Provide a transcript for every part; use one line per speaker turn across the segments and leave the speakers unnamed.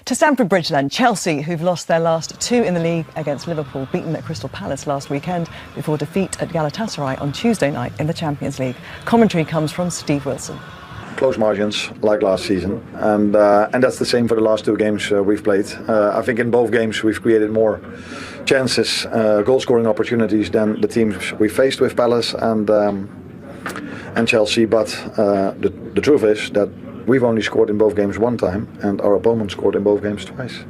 To Stamford Bridge then, Chelsea, who've lost their last two in the league against Liverpool, beaten at Crystal Palace last weekend before defeat at Galatasaray on Tuesday night in the Champions League. Commentary comes from Steve Wilson.
Close margins like last season, and that's the same for the last two games we've played. I think in both games we've created more chances, goal scoring opportunities than the teams we faced with Palace and Chelsea, but the truth is that we've only scored in both games one time, and our opponent scored in both games twice.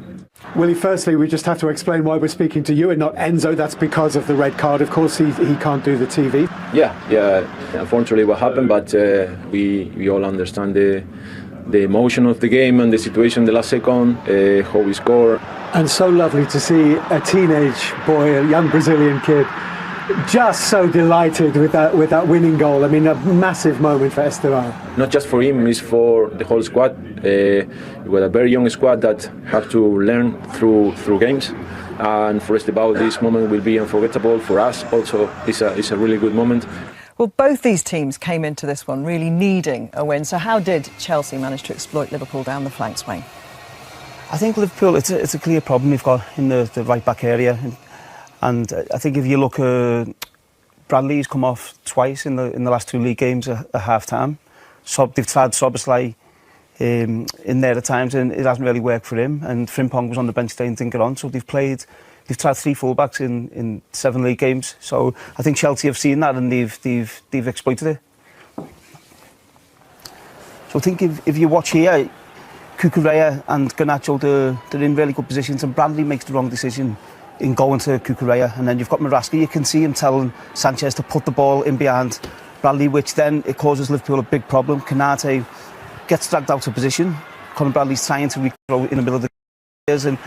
Willie, firstly, we just have to explain why we're speaking to you and not Enzo. That's because of the red card. Of course, he can't do the TV.
Yeah. Unfortunately, what happened, but we all understand the emotion of the game and the situation, the last second, how we score.
And so lovely to see a teenage boy, a young Brazilian kid, just so delighted with that winning goal. I mean, a massive moment for Estêvão.
Not just for him, it's for the whole squad. We got a very young squad that have to learn through games, and for Estêvão this moment will be unforgettable. For us also, it's a really good moment.
Well, both these teams came into this one really needing a win. So how did Chelsea manage to exploit Liverpool down the flanks, Wayne?
I think Liverpool, it's a clear problem we've got in the right back area. And I think if you look, Bradley's come off twice in the last two league games at half time. So they've tried Szoboszlai in there at times, and it hasn't really worked for him. And Frimpong was on the bench today and didn't get on. So they've tried three fullbacks in 7 league games. So I think Chelsea have seen that and they've exploited it. So I think if you watch here, Cucurella and Garnacho, they're in really good positions, and Bradley makes the wrong decision in going to Cucurella, and then you've got Maraska. You can see him telling Sanchez to put the ball in behind Bradley, which then it causes Liverpool a big problem. Canate gets dragged out of position. Conor Bradley's trying to throw in the middle of the players, and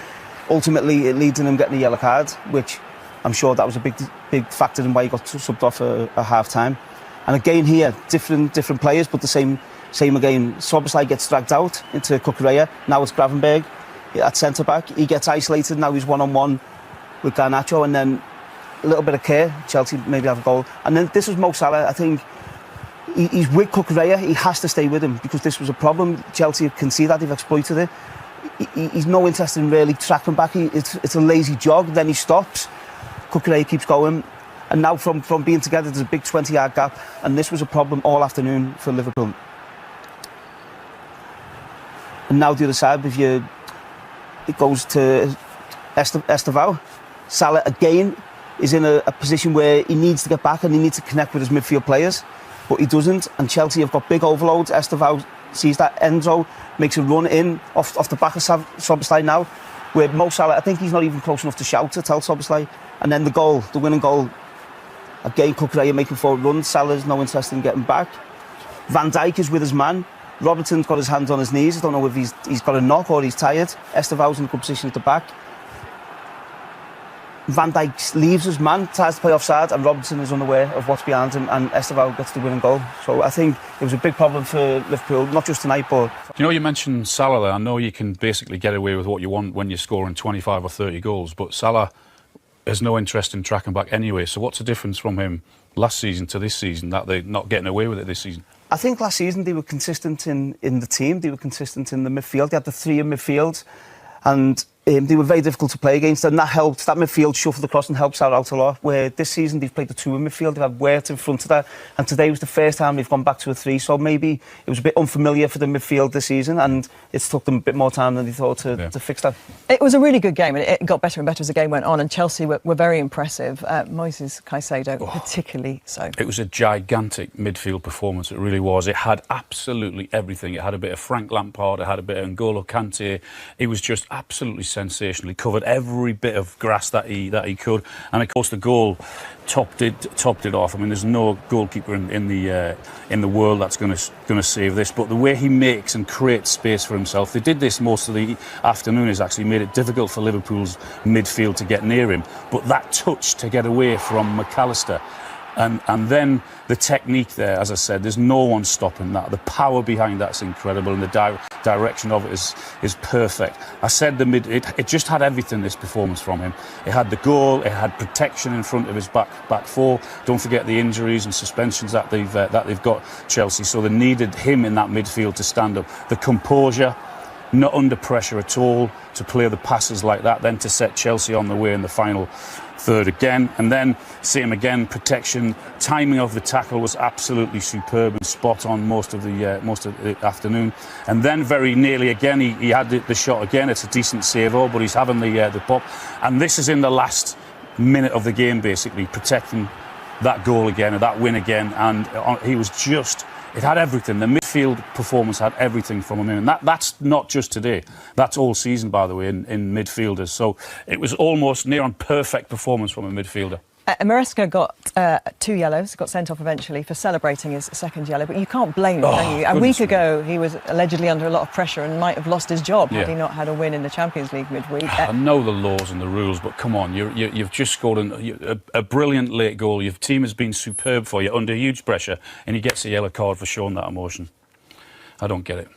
ultimately it leads to him getting a yellow card, which I'm sure that was a big factor in why he got subbed off at half time. And again here, different players, but the same again. Szoboszlai gets dragged out into Cucurella. Now it's Gravenberch at centre back. He gets isolated. Now he's one-on-one with Garnacho, and then a little bit of care. Chelsea maybe have a goal. And then this was Mo Salah. I think he's with Cucurella. He has to stay with him because this was a problem. Chelsea can see that. They've exploited it. He's no interest in really tracking back. It's a lazy jog. Then he stops. Cucurella keeps going. And now from being together, there's a big 20-yard gap. And this was a problem all afternoon for Liverpool. And now the other side, it goes to Estêvão. Salah again is in a position where he needs to get back and he needs to connect with his midfield players, but he doesn't. And Chelsea have got big overloads. Estêvão sees that. Enzo makes a run in off the back of Szoboszlai now, where Mo Salah, I think he's not even close enough to shout to tell Szoboszlai. And then the winning goal, again Cucurella making forward runs. Salah's no interest in getting back. Van Dijk is with his man. Robertson's got his hands on his knees. I don't know if he's got a knock or he's tired. Estêvão's in a good position at the back. Van Dijk leaves his man, tries to play offside, and Robertson is unaware of what's behind him, and Estêvão gets the winning goal. So I think it was a big problem for Liverpool, not just tonight, but...
You mentioned Salah there. I know you can basically get away with what you want when you're scoring 25 or 30 goals, but Salah has no interest in tracking back anyway. So what's the difference from him last season to this season, that they're not getting away with it this season?
I think last season they were consistent in the team, they were consistent in the midfield. They had the three in midfield, and they were very difficult to play against, and that helped. That midfield shuffled across and helped Salah out a lot, where this season they've played the two in midfield. They've had Wert in front of that, and today was the first time they've gone back to a three, so maybe it was a bit unfamiliar for the midfield this season, and it's took them a bit more time than they thought to fix that.
It was a really good game, and it got better and better as the game went on, and Chelsea were very impressive. Moises Caicedo particularly so.
It was a gigantic midfield performance, it really was. It had absolutely everything. It had a bit of Frank Lampard, it had a bit of N'Golo Kante. It was just absolutely sensational. He covered every bit of grass that he could, and of course the goal topped it off. I mean, there's no goalkeeper in the world that's going to save this. But the way he makes and creates space for himself, they did this most of the afternoon. Has actually made it difficult for Liverpool's midfield to get near him. But that touch to get away from McAllister. And then the technique there, as I said, there's no one stopping that. The power behind that's incredible, and the direction of it is perfect. I said it just had everything, this performance from him. It had the goal, it had protection in front of his back four. Don't forget the injuries and suspensions that they've got, Chelsea. So they needed him in that midfield to stand up. The composure, not under pressure at all, to play the passes like that, then to set Chelsea on the way in the final third again, and then same again, protection, timing of the tackle was absolutely superb and spot on most of the afternoon, and then very nearly again he had the shot again. It's a decent save, but he's having the pop, and this is in the last minute of the game, basically protecting that goal again, or that win again, and he was just. It had everything. The midfield performance had everything from him, and that's not just today. That's all season, by the way, in midfielders. So it was almost near on perfect performance from a midfielder.
Maresca got 2 yellows, got sent off eventually for celebrating his second yellow, but you can't blame him, can you? A week ago, he was allegedly under a lot of pressure and might have lost his job had he not had a win in the Champions League midweek.
I know the laws and the rules, but come on, you've just scored a brilliant late goal. Your team has been superb for you under huge pressure, and he gets a yellow card for showing that emotion. I don't get it.